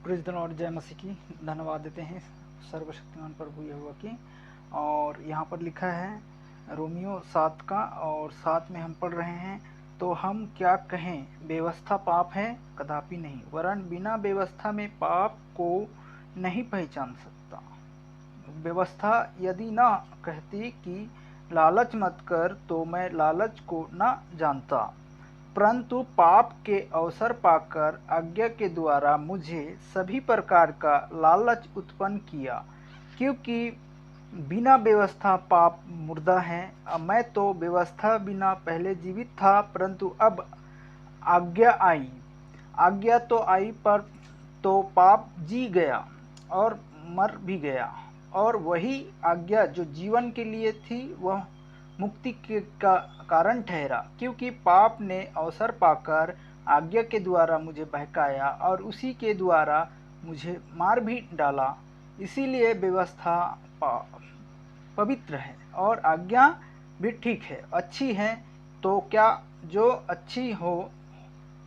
Praise the Lord, जय मसीह की। धन्यवाद देते हैं सर्वशक्तिमान प्रभु यहोवा की। और यहाँ पर लिखा है रोमियो 7 का और 7 में हम पढ़ रहे हैं, तो हम क्या कहें, व्यवस्था पाप है? कदापि नहीं, वरन बिना व्यवस्था में पाप को नहीं पहचान सकता। व्यवस्था यदि न कहती कि लालच मत कर, तो मैं लालच को न जानता, परंतु पाप के अवसर पाकर आज्ञा के द्वारा मुझे सभी प्रकार का लालच उत्पन्न किया, क्योंकि बिना व्यवस्था पाप मुर्दा है। मैं तो व्यवस्था बिना पहले जीवित था, परंतु अब आज्ञा तो आई, पर तो पाप जी गया और मर भी गया। और वही आज्ञा जो जीवन के लिए थी, वह मुक्ति के का कारण ठहरा, क्योंकि पाप ने अवसर पाकर आज्ञा के द्वारा मुझे बहकाया और उसी के द्वारा मुझे मार भी डाला। इसीलिए व्यवस्था पवित्र है और आज्ञा भी ठीक है, अच्छी है। तो क्या जो अच्छी हो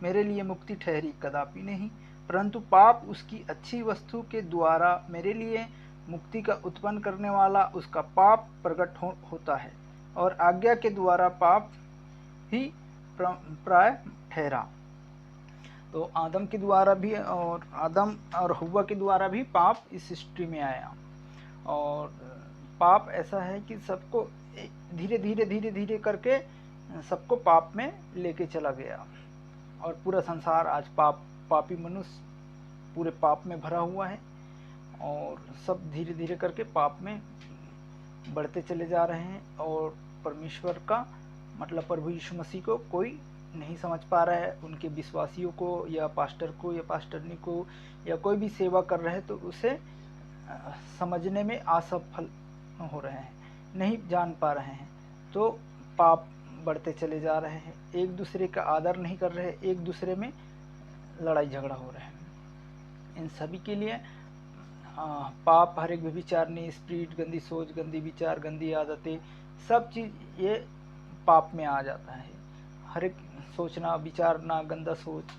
मेरे लिए मुक्ति ठहरी? कदापि नहीं, परंतु पाप उसकी अच्छी वस्तु के द्वारा मेरे लिए मुक्ति का उत्पन्न करने वाला उसका पाप प्रकट होता है, और आज्ञा के द्वारा पाप ही प्राय ठहरा। तो आदम के द्वारा भी और आदम और हव्वा के द्वारा भी पाप इस सृष्टि में आया। और पाप ऐसा है कि सबको धीरे धीरे धीरे धीरे करके सबको पाप में लेके चला गया, और पूरा संसार आज पापी मनुष्य पूरे पाप में भरा हुआ है, और सब धीरे धीरे करके पाप में बढ़ते चले जा रहे हैं। और परमेश्वर का मतलब प्रभु यीशु मसीह को कोई नहीं समझ पा रहा है। उनके विश्वासियों को या पास्टर को या पास्टरनी को या कोई भी सेवा कर रहे हैं तो उसे समझने में असफल हो रहे हैं, नहीं जान पा रहे हैं। तो पाप बढ़ते चले जा रहे हैं, एक दूसरे का आदर नहीं कर रहे, एक दूसरे में लड़ाई झगड़ा हो रहा है। इन सभी के लिए पाप, हर एक व्यभिचारनी, स्प्रीट, गंदी सोच, गंदी विचार, गंदी आदतें, सब चीज़ ये पाप में आ जाता है। हर एक सोचना, विचारना, गंदा सोच,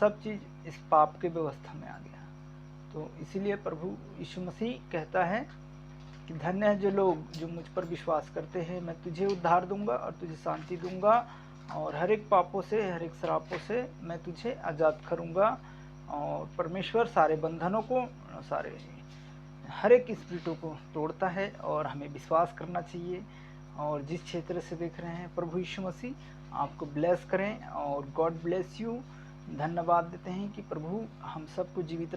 सब चीज़ इस पाप के व्यवस्था में आ गया। तो इसीलिए प्रभु यीशु मसीह कहता है कि धन्य है जो लोग जो मुझ पर विश्वास करते हैं। मैं तुझे उद्धार दूंगा और तुझे शांति दूंगा, और हर एक पापों से, हर एक श्रापों से मैं तुझे आज़ाद करूंगा। और परमेश्वर सारे बंधनों को, सारे हर एक स्पिरिटों को तोड़ता है, और हमें विश्वास करना चाहिए। और जिस क्षेत्र से देख रहे हैं, प्रभु यीशु मसीह आपको ब्लेस करें और गॉड ब्लेस यू। धन्यवाद देते हैं कि प्रभु हम सबको जीवित